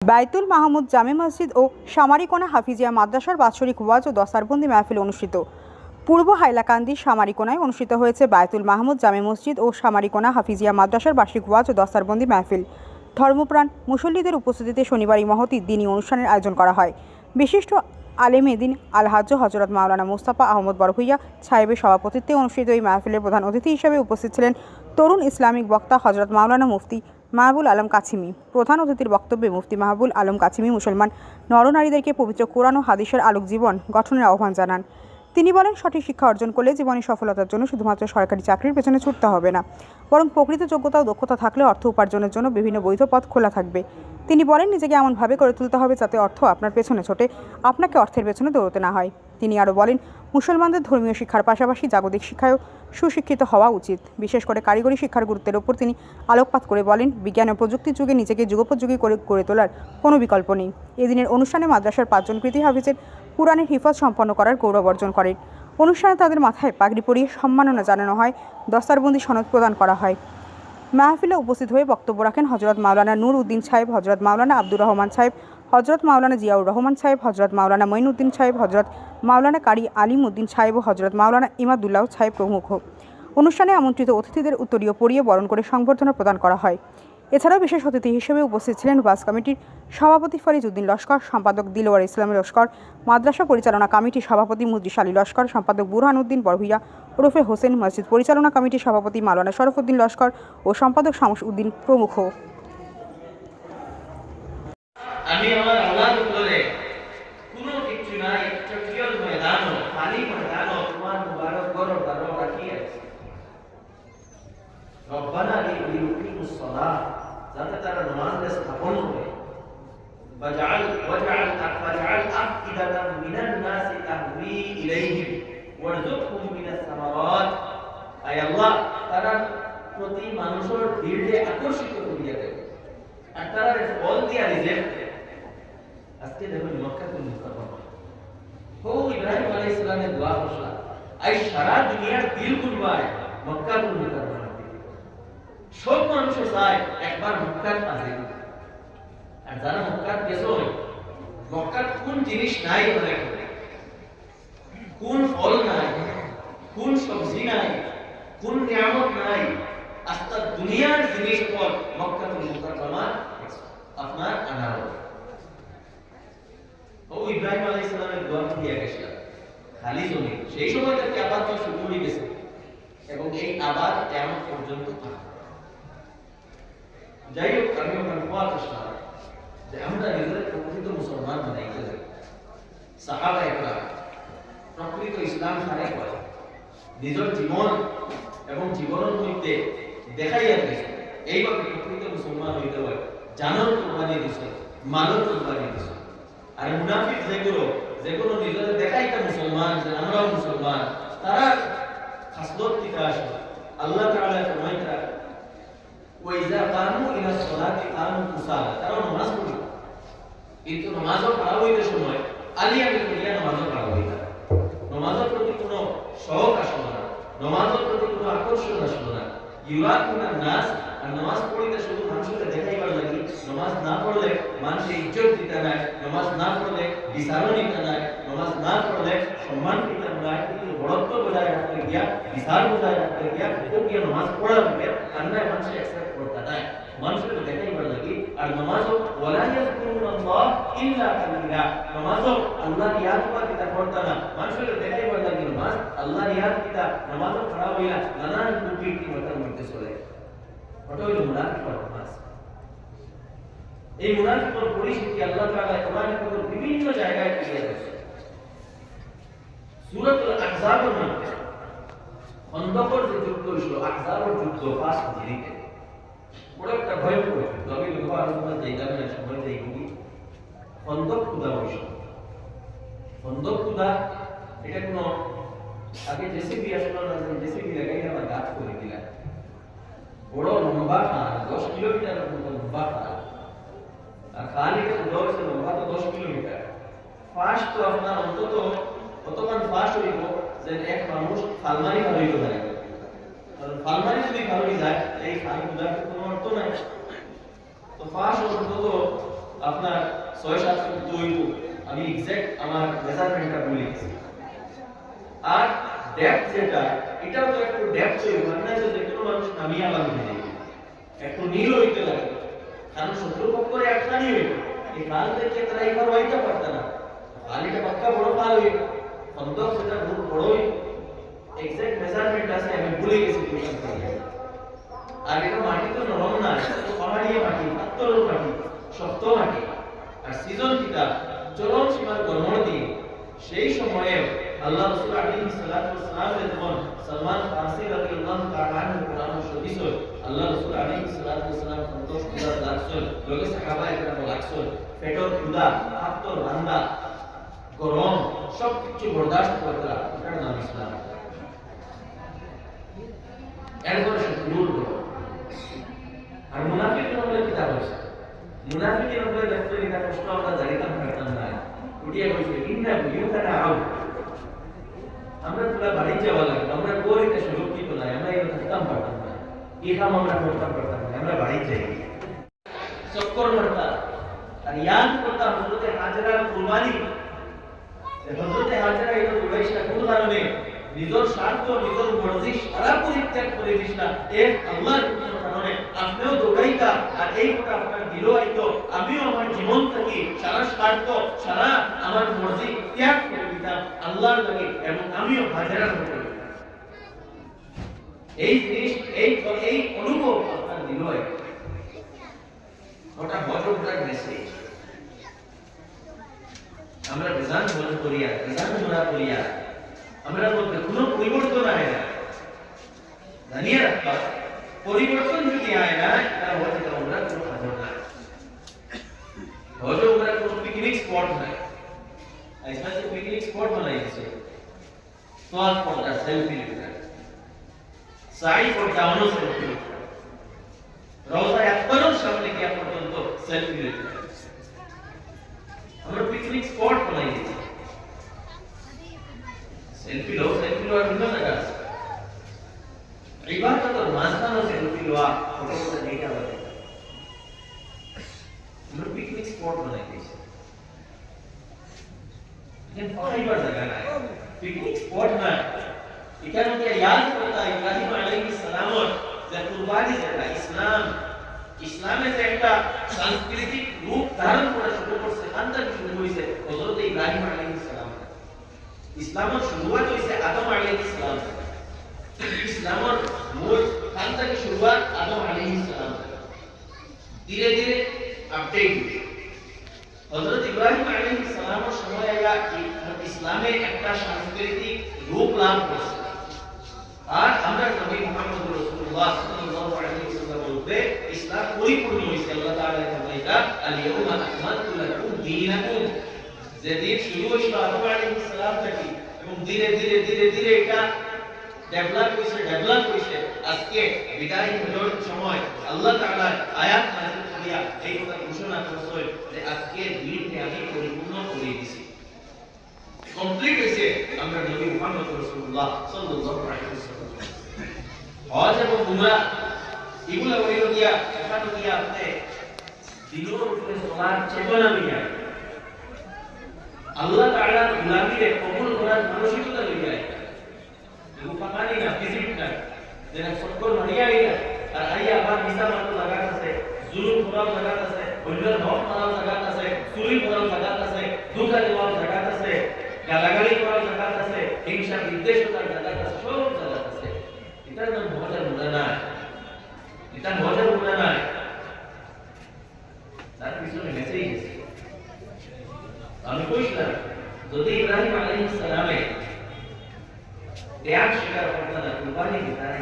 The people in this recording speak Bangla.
বায়তুল মাহমুদ জামে মসজিদ ও সামারিকোনা হাফিজিয়া মাদ্রাসার বাৎসরিক ওয়াজ ও দস্তারবন্দি মাহফিল অনুষ্ঠিত। পূর্ব হাইলাকান্দির সামারিকোনায় অনুষ্ঠিত হয়েছে বায়তুল মাহমুদ জামে মসজিদ ও সামারিকোনা হাফিজিয়া মাদ্রাসার বার্ষিক ওয়াজ ও দস্তারবন্দি মাহফিল। ধর্মপ্রাণ মুসল্লিদের উপস্থিতিতে শনিবার এই মহতী দিনী অনুষ্ঠানের আয়োজন করা হয়। বিশিষ্ট আলেমে দিন আলহাজ্জ হযরত মাওলানা মুস্তাফা আহমদ বরভুইয়া সাহেবের সভাপতিত্বে অনুষ্ঠিত এই মাহফিলের প্রধান অতিথি হিসেবে উপস্থিত ছিলেন তরুণ ইসলামিক বক্তা হযরত মাওলানা মুফতি মাহবুল আলম কাছিমি। প্রধান অতিথির বক্তব্যে মুফতি মাহবুল আলম কাছিমি মুসলমান নরনারীদেরকে পবিত্র কোরআন ও হাদিসের আলোক জীবন গঠনের আহ্বান জানান। তিনি বলেন, সঠিক শিক্ষা অর্জন করলে জীবনে সফলতার জন্য শুধুমাত্র সরকারি চাকরির পেছনে ছুটতে হবে না, বরং প্রকৃত যোগ্যতা ও দক্ষতা থাকলে অর্থ উপার্জনের জন্য বিভিন্ন বৈধ পথ খোলা থাকবে। তিনি বলেন, নিজেকে এমনভাবে গড়ে তুলতে হবে যাতে অর্থ আপনার পেছনে ছোটে, আপনাকে অর্থের পেছনে দৌড়তে না হয়। তিনি আরও বলেন, মুসলমানদের ধর্মীয় শিক্ষার পাশাপাশি জাগতিক শিক্ষায়ও সুশিক্ষিত হওয়া উচিত। বিশেষ করে কারিগরি শিক্ষার গুরুত্বের ওপর তিনি আলোকপাত করে বলেন, বিজ্ঞান ও প্রযুক্তির যুগে নিজেকে যুগোপযোগী করে গড়ে তোলার কোনো বিকল্প নেই। এদিনের অনুষ্ঠানে মাদ্রাসার 5 জন কৃতি হাফিজের কুরআনের হিফাজ সম্পন্ন করার গৌরব অর্জন করেন। অনুষ্ঠানে তাদের মাথায় পাগড়ি পরিয়ে সম্মাননা জানানো হয়, দস্তারবন্দি সনদ প্রদান করা হয়। মাহফিলে উপস্থিত হয়ে বক্তব্য রাখেন হযরত মাওলানা নূর উদ্দিন সাহেব, হযরত মাওলানা আব্দুর রহমান সাহেব, হযরত মাওলানা জিয়াউর রহমান সাহেব, হযরত মাওলানা মঈনুদ্দিন সাহেব, হযরত মাওলানা কারি আলিম উদ্দিন সাহেব ও হযরত মাওলানা ইমাদুল্লাহ সাহেব প্রমুখ। অনুষ্ঠানে আমন্ত্রিত অতিথিদের উত্তরীয় পরিয়ে বরণ করে সংবর্ধনা প্রদান করা হয়। এছাড়াও বিশেষ অতিথি হিসেবে উপস্থিত ছিলেন ওয়াজ কমিটির সভাপতি ফরিজ উদ্দিন লস্কর, সম্পাদক দিলওয়ার ইসলাম লস্কর, মাদ্রাসা পরিচালনা কমিটির সভাপতি মুদ্রিস আলী লস্কর, সম্পাদক বুরহান উদ্দিন বরভুইয়া ওরফে হোসেন, মসজিদ পরিচালনা কমিটির সভাপতি মাওলানা শরফুদ্দিন লস্কর ও সম্পাদক শামস উদ্দিন প্রমুখ। আমি আমার আল্লাহর উপরে কোনো কিছু না, একটা টিয়ল ময়দান খালি ময়দান তোমার মুবারক গরর দারো রাখি আছে। রব্বানা লিউকিমুস সালাহ, যাতে তারা নামাজ স্থাপন করে। ওয়াজআল আফইদাতাম মিনান নাসি তাহওয়ি ইলাইহিম ওয়ারযুকহুম মিনাস সামারাত। আয় আল্লাহ, তারা প্রতি মানুষের দিলে আকর্ষিত করিয়া দেয় আর তারা ফল দিয়া রিজেক্ট দেয়। আজকে দেখুন মক্কাতুল মুকাররমা ও ইব্রাহিম আলাইহিস সালামের দোয়া মশলা আই সারা দুনিয়ার দিল গুলবায় মক্কাতুল মুকাররমা। সব মানুষ চায় একবার মক্কাত আসে, আর যারা মক্কাত গেছে মক্কাত কোন জিনিস নাই, কোন ফল নাই, কোন সবজি নাই, কোন নিয়ামত নাই, আস্তা দুনিয়ার জিনিস পর মক্কাতুল মুকাররমা আপনার আনা হবে। ও ইব্রাহিম আলাইহিস সালামের দোয়া দিয়ে গেছিল খালি জমি, সেই সময় থেকে আবাদ শুরু হয়ে গেছে এবং এই আবাদ কিয়ামত পর্যন্ত থাকবে। যাই হোক, আমি ওখানে কথা শোনা যে আমরা নিজেদের প্রকৃত মুসলমান বানাইতে যাই। সাহাবা একরাম প্রকৃত ইসলাম সারে করে নিজের জীবন এবং জীবনের মধ্যে দেখাইয়া গেছে এইভাবে প্রকৃত মুসলমান হইতে হয়। জানার কোরবানি দিছে, মালের কোরবানি দিছে। আর মুনাফিক যেগুলো নিজেদের দেখাইতে মুসলমান যে আমরাও মুসলমান, তারা খাসলত থেকে আসে। আল্লাহ তাআলা ফরমাইতা ওয়াইজা কানু ইলা সলাতি কানু কুসালা, তারা নামাজ পড়ে কিন্তু নামাজও পড়া হইতে সময় আলিয়ামে করিয়া নামাজও পড়া হইতা, নামাজের প্রতি কোনো শখ আসলো না, নামাজের প্রতি কোনো আকর্ষণ আসলো না। ইউরাকুনা নাস, আর নামাজ পড়িতে শুধু মানুষকে দেখাইবার লাগি। নামাজ না পড়লে মানুষে ইজ্জত দিতে নাই, নামাজ না পড়লে বিচারও নিতে নাই, নামাজ না পড়লে সম্মান দিতে নাই, কিন্তু বড়ত্ব বজায় রাখতে গিয়া, বিচার বজায় রাখতে গিয়া ও গিয়া নামাজ পড়া হবে আর নাই মানুষে অ্যাকসেপ্ট করতে নাই, মানুষকে দেখাইবার লাগি। আর নামাজও ওয়ালা ইয়াযকুরুল্লাহ ইল্লা কালিলা, নামাজও আল্লাহর ইয়াদ করতে করতে না, মানুষকে দেখাইবার লাগি নামাজ আল্লাহর ইয়াদ কিতা নামাজও খারাপ হইলা নানান কুকীর্তি মাথার মধ্যে চলে। ওটা হইল মুনাফিকর নামাজ। এই মুনাফিকর পরিস্থিতি আল্লাহ তাআলা কোরআনের মধ্যে বিভিন্ন জায়গায় তুলে ধরেছে। সূরাতুল আহজাবের মধ্যে খন্দকের যে যুদ্ধ হয়েছিল, আহজাবের যুদ্ধ ফার্স্ট জিরিতে, বড় একটা ভয়ঙ্কর যুদ্ধ। আমি লোক আলোচনা যাইতাম না, সময় যাই খুবই। খন্দক খুদা হয়েছিল। খন্দক খুদা এটা কোনো আগে জেসিবি আসলো না, জেসিবি লাগাই আমার গাছ করে দিলাম। বড় লম্বা খাল, 10 কিলোমিটার মতো লম্বা খাল, আর খাল এটা দৌড়ছে লম্বা তো 10 কিলোমিটার। ফাস্ট তো আপনার অন্তত কতক্ষণ ফাস্ট হইব যে এক মানুষ ফালমারি ভালো হইতে পারে, কারণ ফালমারি যদি ভালো হয়ে যায় এই খাল গুলার কোনো অর্থ নাই। তো ফাস্ট অন্তত আপনার 6-7 ফুট দৈর্ঘ্য, আমি এক্সাক্ট আমার মেজারমেন্টটা ভুলে গেছি। আর ডেপথ যেটা, এটাও তো একটু ডেপথ হইবে, মানে যে কোনো মানুষ নামিয়ে আবার উঠে যাবে, একটু নীল হইতে লাগে, কারণ শত্রুপক্ষের একখানি হইবে, এই কাল থেকে তারা এবার হইতে পারত না, খালিটা পাক্কা বড় পাল হইবে, খন্দক সেটা বহুত বড় হইবে, এক্সাক্ট মেজারমেন্ট আছে আমি ভুলে গেছি টিউশন থেকে। আর এটা মাটি তো নরম না, এটা তো পাহাড়ি মাটি, পাথরের মাটি, শক্ত মাটি, আর সিজন কিটা চরম সীমার গরম দিয়ে সেই সময়ে আল্লাহ রাসূল আলাইহিস সালাতু ওয়াস সালাম যখন সালমান ফারসি রাদিয়াল্লাহু তাআলা আনহু কোরআন শরীফ আল্লাহ রাসূল আলাইহিস সালাতু ওয়াস সালাম সন্তোষ কুদা লাগছল লোকে সাহাবা একরাম লাগছল পেটর কুদা হাতর বান্দা গরম সব কিছু বরদাস্ত করতে, এটার নাম ইসলাম। এরপরে শত্রুর গরম। আর মুনাফিকের হলে কি তা হয়েছে, মুনাফিকের হলে দেখতে এটা কষ্ট আমরা জানিতাম পারতাম না, উঠিয়ে বলছে ইন্না বুয়ুতানা আউ, আমরা পুরা বাড়ি যাওয়া লাগবে, আমরা গরিতে সুরক্ষিত নাই, আমরা এটা থাকতাম পারতাম না, এই কাম আমরা করতাম পারতাম না, আমরা বাড়ি যাই চক্কর মারতাম। আর ইয়াদ করতাম হযরতে হাজরার কুরবানি, হযরতে হাজরা এটা কুরাইশরা কোন কারণে নিজের স্বার্থ নিজের মর্জি সারা পরিত্যাগ করে দিস না, এক আল্লাহর কারণে আপনিও দৌড়াইতা, আর এই কথা আপনার দিল আইতো, আমিও আমার জীবন থেকে সারা স্বার্থ সারা আমার মর্জি ত্যাগ করে দিতাম আল্লাহর লাগে, এবং আমিও হাজারার মতো এই জিনিস এই অনুভব আপনার দিল আইতো, ওটা বড়টার মেসেজ। আমরা বিধান মনে করিয়া বিধান মনে করিয়া আমরা মধ্যে কোনো পরিবর্তন আয় না, জানিয়ে রাখবা পরিবর্তন যদি আয় না তাহলে হয়তো আমরা কোনো হাজার না, হয়তো আমরা কোনো পিকনিক স্পট নাই, ऐसा जो पिकनिक स्पॉट बनाई है स्वाद पड़ता सेल्फी लेता है साई पड़ता उनो सेल्फी लेता है रोजा একবারও সামনে গিয়া পর্যন্ত সেলফি लेता है। আমরা পিকনিক স্পট বানাই দিয়েছি, সেলফি লো আর বিভিন্ন জায়গা আছে, ইবাদতের মাঝখানে সেলফি লওয়া ফটো ফটো নেইটা হবে, আমরা পিকনিক স্পট বানাই দিয়েছি, लेकिन फाइबर जगह ना है, पिकनिक स्पॉट ना है, इतना क्या याद करता है इब्राहिम अलैहिस्सलाम और जब कुर्बानी जगह इस्लाम में से एक सांस्कृतिक रूप धारण करा शुरू कर से अंदर शुरू हुई से हजरत इब्राहिम अलैहिस्सलाम, इस्लाम और शुरुआत हुई से आदम अलैहिस्सलाम, इस्लाम और मूल अंदर की शुरुआत आदम अलैहिस्सलाम, धीरे धीरे अपडेट हुई। হযরত ইব্রাহিম আলাইহিস সালামের সময় ইসলামে একটা সাংস্কৃতিক রূপ লাভ করেছে, আর আমরা নবী মুহাম্মদ রাসূলুল্লাহ সাল্লাল্লাহু আলাইহি ওয়াসাল্লাম বলতে ইসলাম পরিপূর্ণ হয়েছে। আল্লাহ তাআলা ফরমাইতা আল ইয়াউমা আকমালতু লাকুম দীনাকুম, যে দিন শুরু হয়েছিল আদম আলাইহিস সালাম থেকে এবং ধীরে ধীরে ধীরে ধীরে এটা ডেভেলপ হয়েছে আজকে বিদায় হওয়ার সময় আল্লাহ তাআলা আয়াত নাযিল করিয়া এই কথা ঘোষণা করেছেন যে আজকে দিনকে আমি পরিপূর্ণ করে দিয়েছি, কমপ্লিট হয়েছে। আমরা নবী মুহাম্মদ রাসূলুল্লাহ সাল্লাল্লাহু আলাইহি ওয়াসাল্লাম হজ এবং উমরা এগুলা হইল দিয়া এখানে দিয়া আপনি দিনের উপরে চলার চেতনা নিয়ে আল্লাহ তাআলার গোলামীকে কবুল করার মানসিকতা নিয়ে এগুলো পাকানি না ফিজিক্স না, যেটা সত্তর মানিয়া গেলা আর আইয়া আবার মিশা মাত্র জায়গা আছে, জুলুম করার জায়গা আছে, অন্যের হক মারার জায়গা আছে, চুরি করার জায়গা আছে, ধোঁকা দেওয়ার জায়গা আছে, গালাগালি করার জায়গা আছে, হিংসা বিদ্বেষ করার জায়গা আছে, সব জায়গা আছে। এটার নাম মজার মজা নাই, এটা মজার মজা নাই, তার পিছনে মেসেজ আছে। আমি কইছিলাম যদি ইব্রাহিম আলাইহিস সালামে ত্যাগ স্বীকার করতে না, কুরবানি দিতে না,